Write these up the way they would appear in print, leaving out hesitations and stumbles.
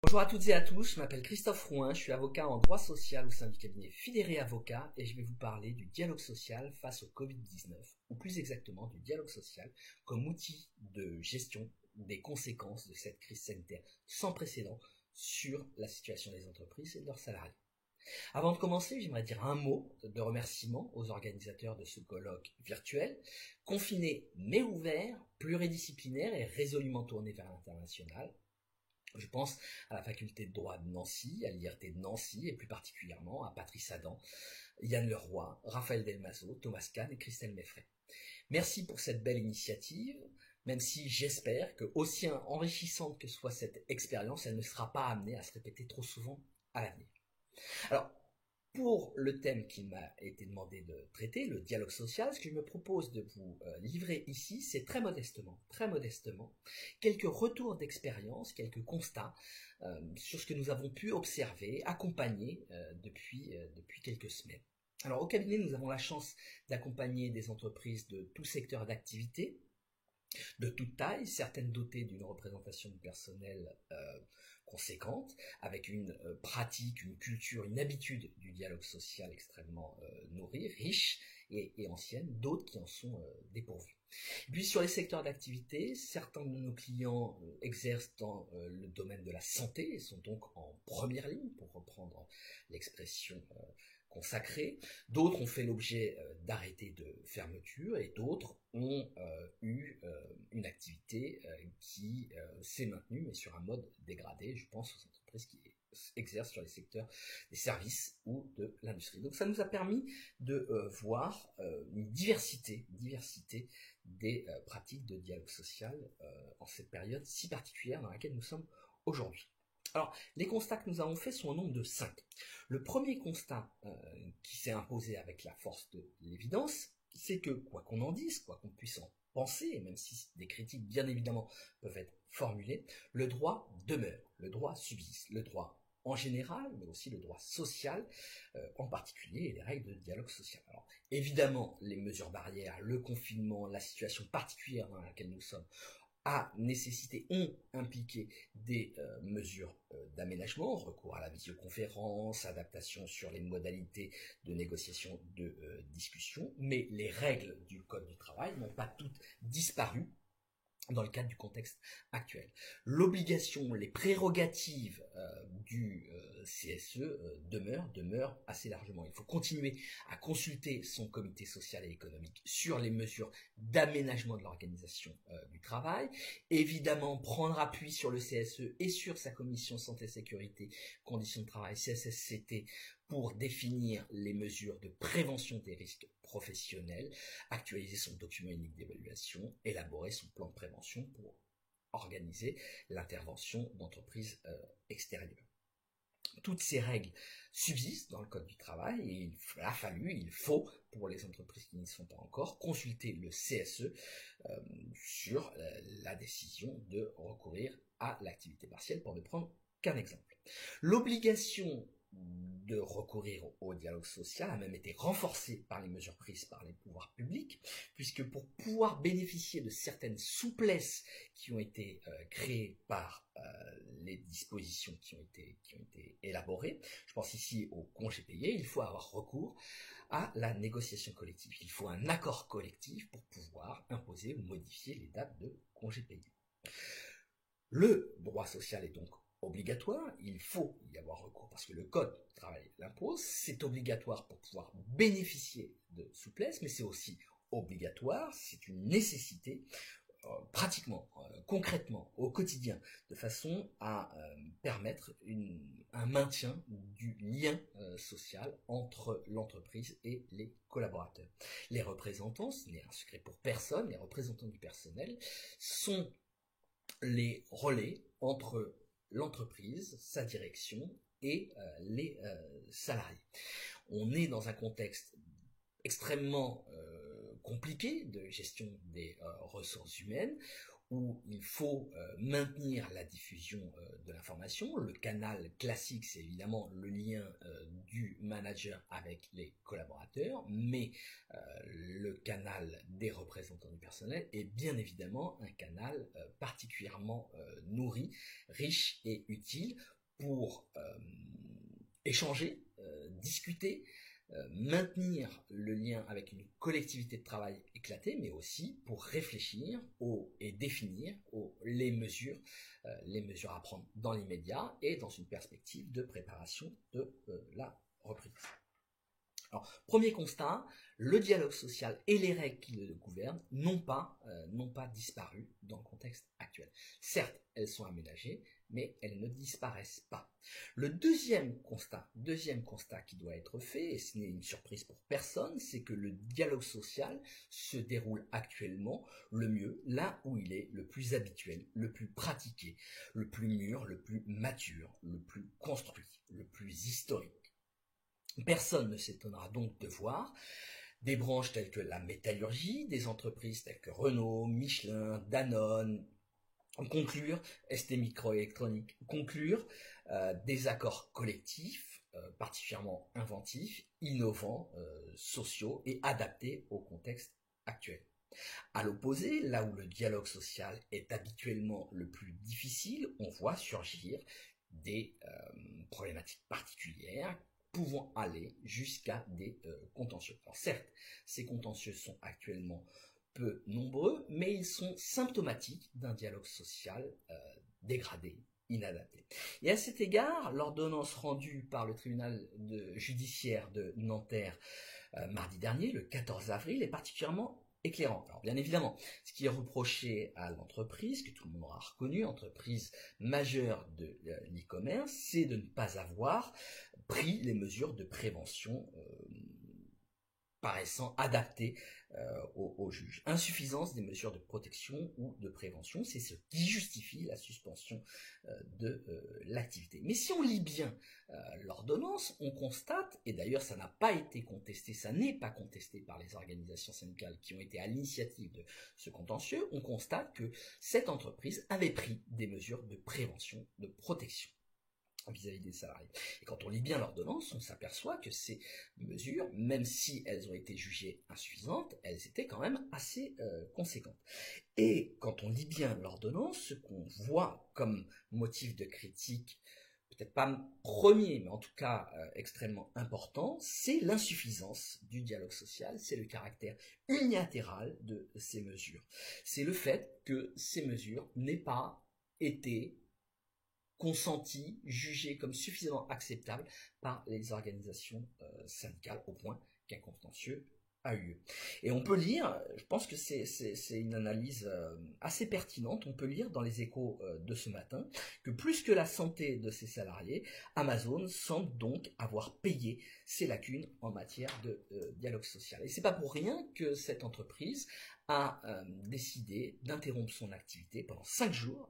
Bonjour à toutes et à tous, je m'appelle Christophe Rouin, je suis avocat en droit social au sein du cabinet Fidéré Avocats et je vais vous parler du dialogue social face au Covid-19, ou plus exactement du dialogue social comme outil de gestion des conséquences de cette crise sanitaire sans précédent sur la situation des entreprises et de leurs salariés. Avant de commencer, j'aimerais dire un mot de remerciement aux organisateurs de ce colloque virtuel, confiné mais ouvert, pluridisciplinaire et résolument tourné vers l'international. Je pense à la faculté de droit de Nancy, à l'IRT de Nancy, et plus particulièrement à Patrice Adam, Yann Leroy, Raphaël Delmazo, Thomas Kahn et Christelle Meffray. Merci pour cette belle initiative, même si j'espère que, aussi enrichissante que soit cette expérience, elle ne sera pas amenée à se répéter trop souvent à l'avenir. Alors, pour le thème qu'il m'a été demandé de traiter, le dialogue social, ce que je me propose de vous livrer ici, c'est très modestement, quelques retours d'expérience, quelques constats sur ce que nous avons pu observer, accompagner depuis quelques semaines. Alors, au cabinet, nous avons la chance d'accompagner des entreprises de tout secteur d'activité, de toute taille, certaines dotées d'une représentation du personnel conséquente, avec une pratique, une culture, une habitude du dialogue social extrêmement nourrie, riche et ancienne, d'autres qui en sont dépourvues. Et puis sur les secteurs d'activité, certains de nos clients exercent dans le domaine de la santé et sont donc en première ligne, pour reprendre l'expression consacrée. D'autres ont fait l'objet d'arrêtés de fermeture et d'autres ont eu une activité qui s'est maintenue mais sur un mode dégradé. Je pense aux entreprises qui exercent sur les secteurs des services ou de l'industrie. Donc ça nous a permis de voir une diversité des pratiques de dialogue social en cette période si particulière dans laquelle nous sommes aujourd'hui. Alors, les constats que nous avons faits sont au nombre de 5. Le premier constat qui s'est imposé avec la force de l'évidence, c'est que, quoi qu'on en dise, quoi qu'on puisse en penser, et même si des critiques bien évidemment peuvent être formulées, le droit demeure, le droit subsiste, le droit en général, mais aussi le droit social en particulier et les règles de dialogue social. Alors, évidemment, les mesures barrières, le confinement, la situation particulière dans laquelle nous sommes, ont impliqué des mesures d'aménagement, recours à la visioconférence, adaptation sur les modalités de négociation de discussion, mais les règles du Code du travail n'ont pas toutes disparu dans le cadre du contexte actuel. L'obligation, les prérogatives du CSE demeurent assez largement. Il faut continuer à consulter son comité social et économique sur les mesures d'aménagement de l'organisation du travail, évidemment prendre appui sur le CSE et sur sa commission santé-sécurité, conditions de travail, CSSCT, pour définir les mesures de prévention des risques professionnels, actualiser son document unique d'évaluation, élaborer son plan de prévention pour organiser l'intervention d'entreprises extérieures. Toutes ces règles subsistent dans le Code du travail et il faut, pour les entreprises qui n'y sont pas encore, consulter le CSE sur la décision de recourir à l'activité partielle, pour ne prendre qu'un exemple. L'obligation de recourir au dialogue social a même été renforcée par les mesures prises par les pouvoirs publics, puisque pour pouvoir bénéficier de certaines souplesses qui ont été créées par les dispositions qui ont été élaborées, je pense ici au congé payé, il faut avoir recours à la négociation collective. Il faut un accord collectif pour pouvoir imposer ou modifier les dates de congé payé. Le droit social est donc obligatoire, il faut y avoir recours parce que le Code du travail l'impose, c'est obligatoire pour pouvoir bénéficier de souplesse, mais c'est aussi obligatoire, c'est une nécessité pratiquement, concrètement, au quotidien, de façon à permettre un maintien du lien social entre l'entreprise et les collaborateurs. Les représentants, ce n'est un secret pour personne, les représentants du personnel sont les relais entre l'entreprise, sa direction et les salariés. On est dans un contexte extrêmement compliqué de gestion des ressources humaines, où il faut maintenir la diffusion de l'information. Le canal classique, c'est évidemment le lien du manager avec les collaborateurs, mais le canal des représentants du personnel est bien évidemment un canal particulièrement nourri, riche et utile pour échanger, discuter, maintenir le lien avec une collectivité de travail éclatée, mais aussi pour réfléchir et définir les mesures à prendre dans l'immédiat et dans une perspective de préparation de la reprise. Alors, premier constat, le dialogue social et les règles qui le gouvernent n'ont pas disparu dans le contexte actuel. Certes, elles sont aménagées, mais elles ne disparaissent pas. Le deuxième constat qui doit être fait, et ce n'est une surprise pour personne, c'est que le dialogue social se déroule actuellement le mieux là où il est le plus habituel, le plus pratiqué, le plus mûr, le plus mature, le plus construit, le plus historique. Personne ne s'étonnera donc de voir des branches telles que la métallurgie, des entreprises telles que Renault, Michelin, Danone, conclure, ST Microélectronique, conclure des accords collectifs particulièrement inventifs, innovants, sociaux et adaptés au contexte actuel. À l'opposé, là où le dialogue social est habituellement le plus difficile, on voit surgir des problématiques particulières pouvant aller jusqu'à des contentieux. Alors certes, ces contentieux sont actuellement peu nombreux, mais ils sont symptomatiques d'un dialogue social dégradé, inadapté. Et à cet égard, l'ordonnance rendue par le tribunal judiciaire de Nanterre mardi dernier, le 14 avril, est particulièrement éclairante. Alors bien évidemment, ce qui est reproché à l'entreprise, que tout le monde aura reconnu, entreprise majeure de l'e-commerce, c'est de ne pas avoir pris les mesures de prévention paraissant adaptées aux juges. Insuffisance des mesures de protection ou de prévention, c'est ce qui justifie la suspension de l'activité. Mais si on lit bien l'ordonnance, on constate, et d'ailleurs ça n'a pas été contesté, ça n'est pas contesté par les organisations syndicales qui ont été à l'initiative de ce contentieux, on constate que cette entreprise avait pris des mesures de prévention, de protection vis-à-vis des salariés. Et quand on lit bien l'ordonnance, on s'aperçoit que ces mesures, même si elles ont été jugées insuffisantes, elles étaient quand même assez conséquentes. Et quand on lit bien l'ordonnance, ce qu'on voit comme motif de critique, peut-être pas premier, mais en tout cas extrêmement important, c'est l'insuffisance du dialogue social, c'est le caractère unilatéral de ces mesures. C'est le fait que ces mesures n'aient pas été consenti, jugé comme suffisamment acceptable par les organisations syndicales, au point qu'un contentieux a eu lieu. Et on peut lire, je pense que c'est une analyse assez pertinente, on peut lire dans les échos de ce matin que plus que la santé de ses salariés, Amazon semble donc avoir payé ses lacunes en matière de dialogue social. Et c'est pas pour rien que cette entreprise a décidé d'interrompre son activité pendant 5 jours,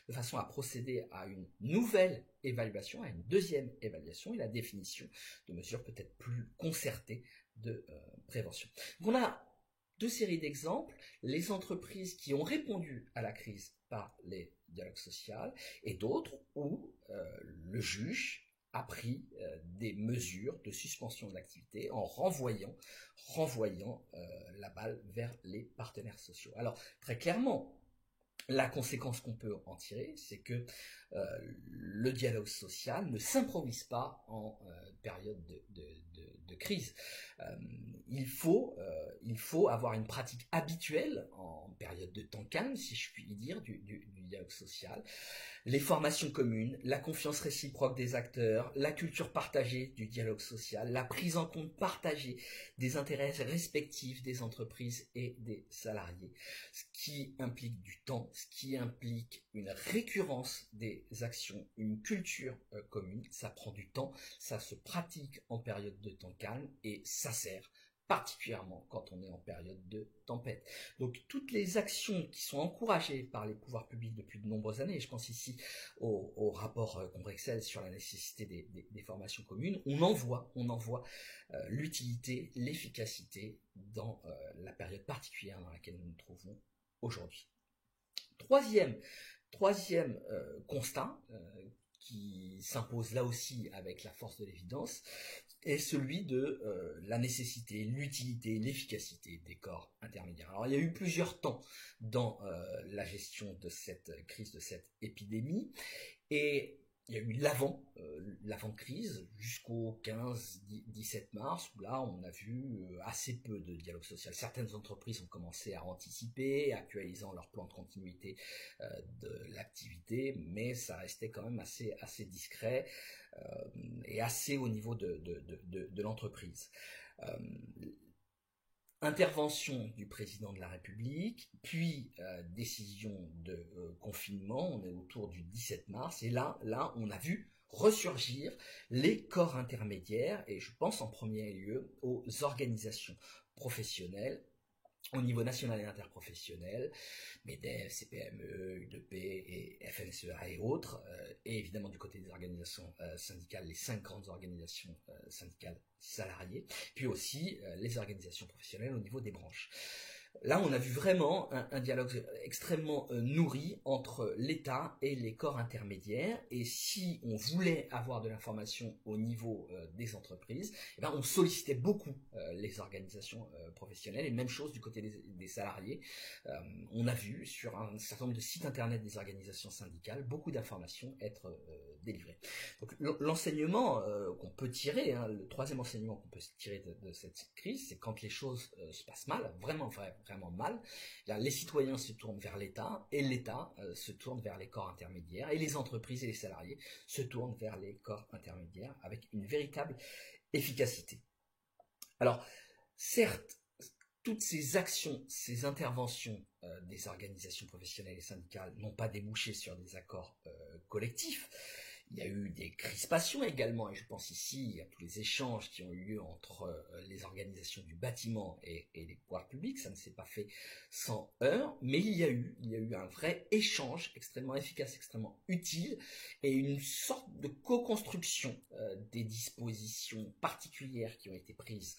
de façon à procéder à une nouvelle évaluation, à une deuxième évaluation et la définition de mesures peut-être plus concertées de prévention. Donc on a deux séries d'exemples, les entreprises qui ont répondu à la crise par les dialogues sociaux et d'autres où le juge a pris des mesures de suspension de l'activité en renvoyant la balle vers les partenaires sociaux. Alors très clairement, la conséquence qu'on peut en tirer, c'est que le dialogue social ne s'improvise pas en période de crise. Il faut avoir une pratique habituelle en période de temps calme, si je puis dire, du dialogue social. Les formations communes, la confiance réciproque des acteurs, la culture partagée du dialogue social, la prise en compte partagée des intérêts respectifs des entreprises et des salariés, ce qui implique du temps, ce qui implique une récurrence des actions, une culture commune. Ça prend du temps, ça se pratique en période de temps calme et ça sert particulièrement quand on est en période de tempête. Donc toutes les actions qui sont encouragées par les pouvoirs publics depuis de nombreuses années, et je pense ici au rapport Combrexel sur la nécessité des formations communes, on en voit l'utilité, l'efficacité dans la période particulière dans laquelle nous nous trouvons aujourd'hui. Troisième constat qui s'impose là aussi avec la force de l'évidence est celui de la nécessité, l'utilité, l'efficacité des corps intermédiaires. Alors il y a eu plusieurs temps dans la gestion de cette crise, de cette épidémie, et il y a eu l'avant-crise jusqu'au 15-17 mars, où là on a vu assez peu de dialogue social. Certaines entreprises ont commencé à anticiper, actualisant leur plan de continuité de l'activité, mais ça restait quand même assez discret et assez au niveau de l'entreprise. Intervention du président de la République, puis décision de confinement, on est autour du 17 mars, et là on a vu ressurgir les corps intermédiaires, et je pense en premier lieu aux organisations professionnelles au niveau national et interprofessionnel, MEDEF, CPME, UDP et FNSEA et autres, et évidemment du côté des organisations syndicales, les 5 grandes organisations syndicales salariées, puis aussi les organisations professionnelles au niveau des branches. Là, on a vu vraiment un dialogue extrêmement nourri entre l'État et les corps intermédiaires. Et si on voulait avoir de l'information au niveau des entreprises, eh ben, on sollicitait beaucoup les organisations professionnelles. Et même chose du côté des salariés. On a vu sur un certain nombre de sites internet des organisations syndicales beaucoup d'informations être délivrées. Donc l'enseignement qu'on peut tirer, le troisième enseignement qu'on peut tirer de cette crise, c'est quand les choses se passent mal, vraiment mal, les citoyens se tournent vers l'État et l'État se tourne vers les corps intermédiaires et les entreprises et les salariés se tournent vers les corps intermédiaires avec une véritable efficacité. Alors, certes, toutes ces actions, ces interventions des organisations professionnelles et syndicales n'ont pas débouché sur des accords collectifs. Il y a eu des crispations également, et je pense ici à tous les échanges qui ont eu lieu entre les organisations du bâtiment et les pouvoirs publics. Ça ne s'est pas fait sans heurts, mais il y a eu un vrai échange extrêmement efficace, extrêmement utile, et une sorte de co-construction des dispositions particulières qui ont été prises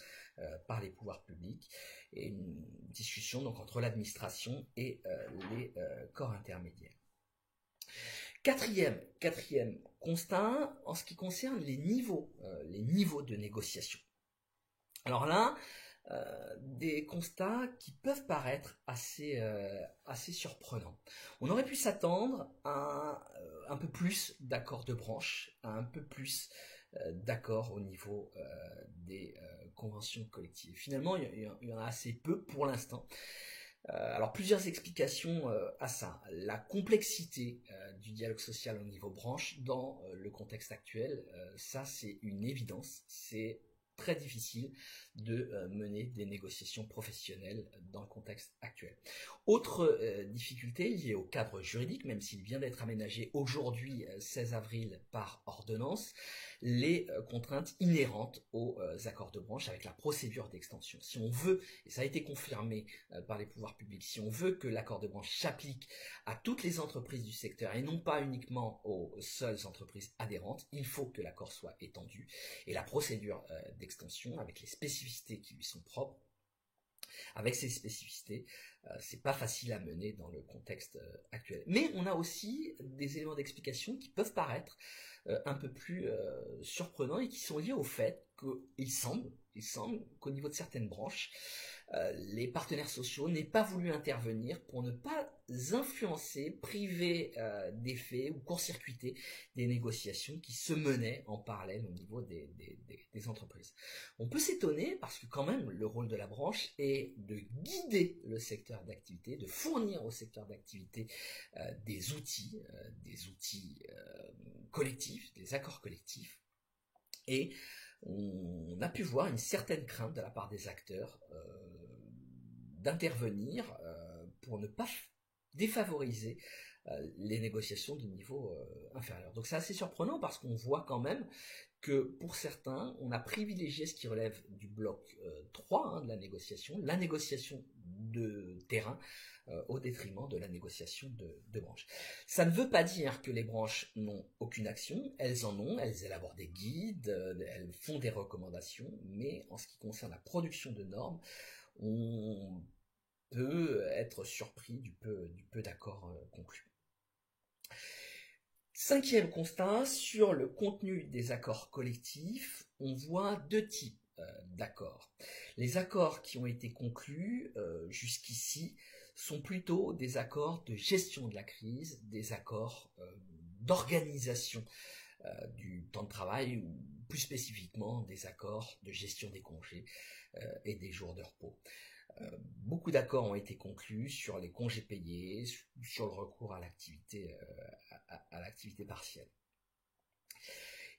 par les pouvoirs publics, et une discussion donc entre l'administration et les corps intermédiaires. Quatrième constat, en ce qui concerne les niveaux de négociation. Alors là, des constats qui peuvent paraître assez surprenants. On aurait pu s'attendre à un peu plus d'accords de branche, à un peu plus d'accords au niveau des conventions collectives. Finalement, il y en a assez peu pour l'instant. Alors plusieurs explications à ça. La complexité du dialogue social au niveau branche dans le contexte actuel, ça c'est une évidence, c'est très difficile de mener des négociations professionnelles dans le contexte actuel. Autre difficulté liée au cadre juridique, même s'il vient d'être aménagé aujourd'hui 16 avril par ordonnance, les contraintes inhérentes aux accords de branche avec la procédure d'extension. Si on veut, et ça a été confirmé par les pouvoirs publics, si on veut que l'accord de branche s'applique à toutes les entreprises du secteur et non pas uniquement aux seules entreprises adhérentes, il faut que l'accord soit étendu. Et la procédure d'extension, avec les spécificités qui lui sont propres, avec ces spécificités, c'est pas facile à mener dans le contexte actuel. Mais on a aussi des éléments d'explication qui peuvent paraître un peu plus surprenants et qui sont liés au fait qu'il semble qu'au niveau de certaines branches, les partenaires sociaux n'aient pas voulu intervenir pour ne pas influencer, priver d'effet ou court-circuiter des négociations qui se menaient en parallèle au niveau des entreprises. On peut s'étonner parce que quand même le rôle de la branche est de guider le secteur d'activité, de fournir au secteur d'activité des outils collectifs, des accords collectifs, et on a pu voir une certaine crainte de la part des acteurs d'intervenir pour ne pas défavoriser les négociations de niveau inférieur. Donc c'est assez surprenant parce qu'on voit quand même que pour certains, on a privilégié ce qui relève du bloc 3 de la négociation de terrain au détriment de la négociation de branche. Ça ne veut pas dire que les branches n'ont aucune action, elles en ont, elles élaborent des guides, elles font des recommandations, mais en ce qui concerne la production de normes, on peut être surpris du peu d'accords conclus. Cinquième constat, sur le contenu des accords collectifs, on voit deux types d'accords. Les accords qui ont été conclus jusqu'ici sont plutôt des accords de gestion de la crise, des accords d'organisation du temps de travail, ou plus spécifiquement des accords de gestion des congés et des jours de repos. Beaucoup d'accords ont été conclus sur les congés payés, sur le recours à l'activité partielle.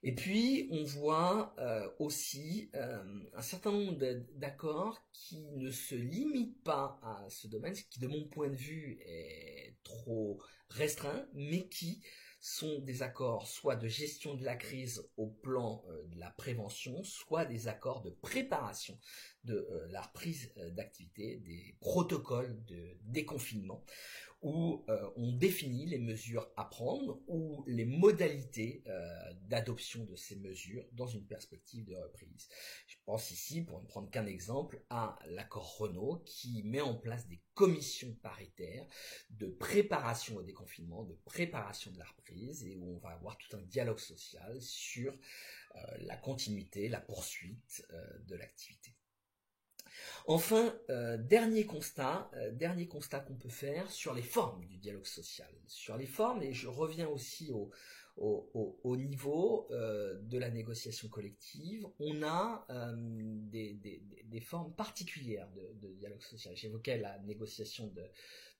Et puis, on voit aussi un certain nombre d'accords qui ne se limitent pas à ce domaine, ce qui, de mon point de vue, est trop restreint, mais qui sont des accords soit de gestion de la crise au plan de la prévention, soit des accords de préparation de la reprise d'activité, des protocoles de déconfinement, où on définit les mesures à prendre ou les modalités d'adoption de ces mesures dans une perspective de reprise. Je pense ici, pour ne prendre qu'un exemple, à l'accord Renault qui met en place des commissions paritaires de préparation au déconfinement, de préparation de la reprise, et où on va avoir tout un dialogue social sur la continuité, la poursuite de l'activité. Enfin, dernier constat qu'on peut faire sur les formes du dialogue social. Sur les formes, et je reviens aussi au niveau de la négociation collective, on a des formes particulières de dialogue social. J'évoquais la négociation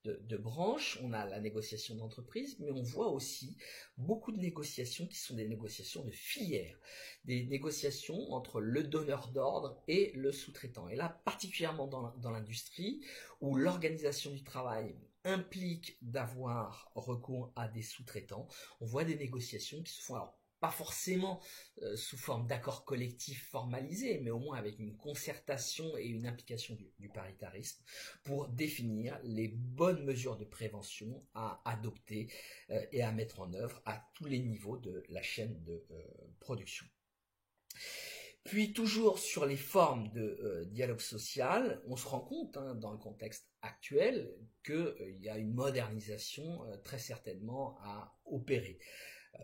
de branches, on a la négociation d'entreprise, mais on voit aussi beaucoup de négociations qui sont des négociations de filière, des négociations entre le donneur d'ordre et le sous-traitant. Et là, particulièrement dans l'industrie, où l'organisation du travail implique d'avoir recours à des sous-traitants, on voit des négociations qui se font, alors pas forcément sous forme d'accords collectifs formalisés, mais au moins avec une concertation et une implication du paritarisme pour définir les bonnes mesures de prévention à adopter et à mettre en œuvre à tous les niveaux de la chaîne de production. Puis toujours sur les formes de dialogue social, on se rend compte dans le contexte actuel qu'il y a une modernisation très certainement à opérer.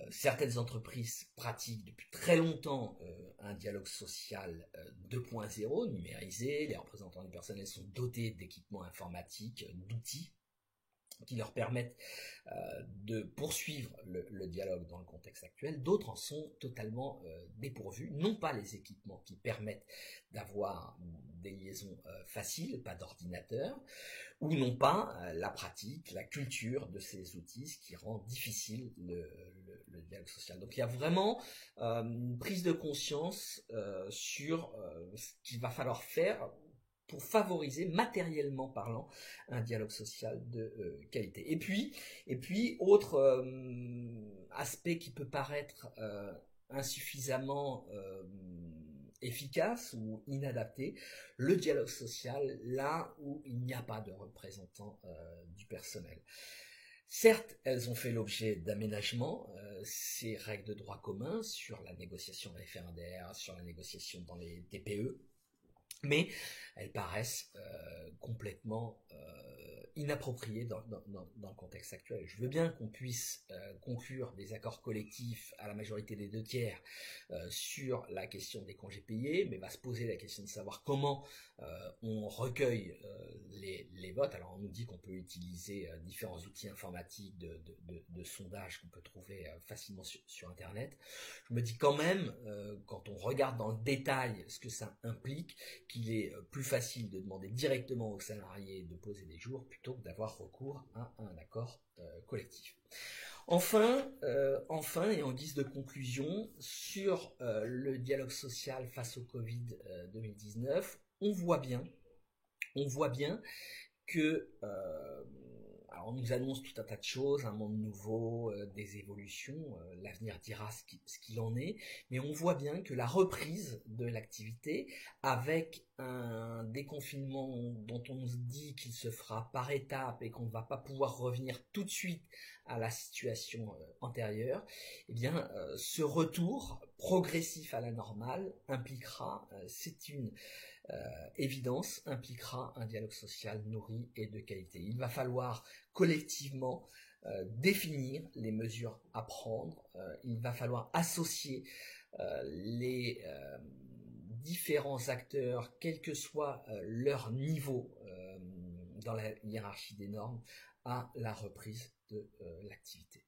Certaines entreprises pratiquent depuis très longtemps un dialogue social 2.0, numérisé. Les représentants du personnel sont dotés d'équipements informatiques, d'outils qui leur permettent de poursuivre le dialogue dans le contexte actuel. D'autres en sont totalement dépourvus, non pas les équipements qui permettent d'avoir des liaisons faciles, pas d'ordinateur, ou non pas la pratique, la culture de ces outils, ce qui rend difficile le dialogue social. Donc il y a vraiment une prise de conscience sur ce qu'il va falloir faire pour favoriser, matériellement parlant, un dialogue social de qualité. Et puis autre aspect qui peut paraître insuffisamment efficace ou inadapté, le dialogue social là où il n'y a pas de représentants du personnel. Certes, elles ont fait l'objet d'aménagements, ces règles de droit commun sur la négociation référendaire, sur la négociation dans les TPE, mais elles paraissent complètement inappropriées dans le contexte actuel. Je veux bien qu'on puisse conclure des accords collectifs à la majorité des 2/3 sur la question des congés payés, mais va se poser la question de savoir comment on recueille les votes. Alors on nous dit qu'on peut utiliser différents outils informatiques de sondage qu'on peut trouver facilement sur Internet. Je me dis quand même, quand on regarde dans le détail ce que ça implique, qu'il est plus facile de demander directement aux salariés de poser des jours plutôt que d'avoir recours à un accord collectif. Enfin, et en guise de conclusion, sur le dialogue social face au Covid 2019, on voit bien que alors on nous annonce tout un tas de choses, un monde nouveau, des évolutions, l'avenir dira ce qu'il en est, mais on voit bien que la reprise de l'activité, avec un déconfinement dont on se dit qu'il se fera par étapes et qu'on ne va pas pouvoir revenir tout de suite à la situation antérieure, eh bien ce retour progressif à la normale impliquera, c'est une évidence, impliquera un dialogue social nourri et de qualité. Il va falloir collectivement définir les mesures à prendre, il va falloir associer les différents acteurs, quel que soit leur niveau dans la hiérarchie des normes, à la reprise de l'activité.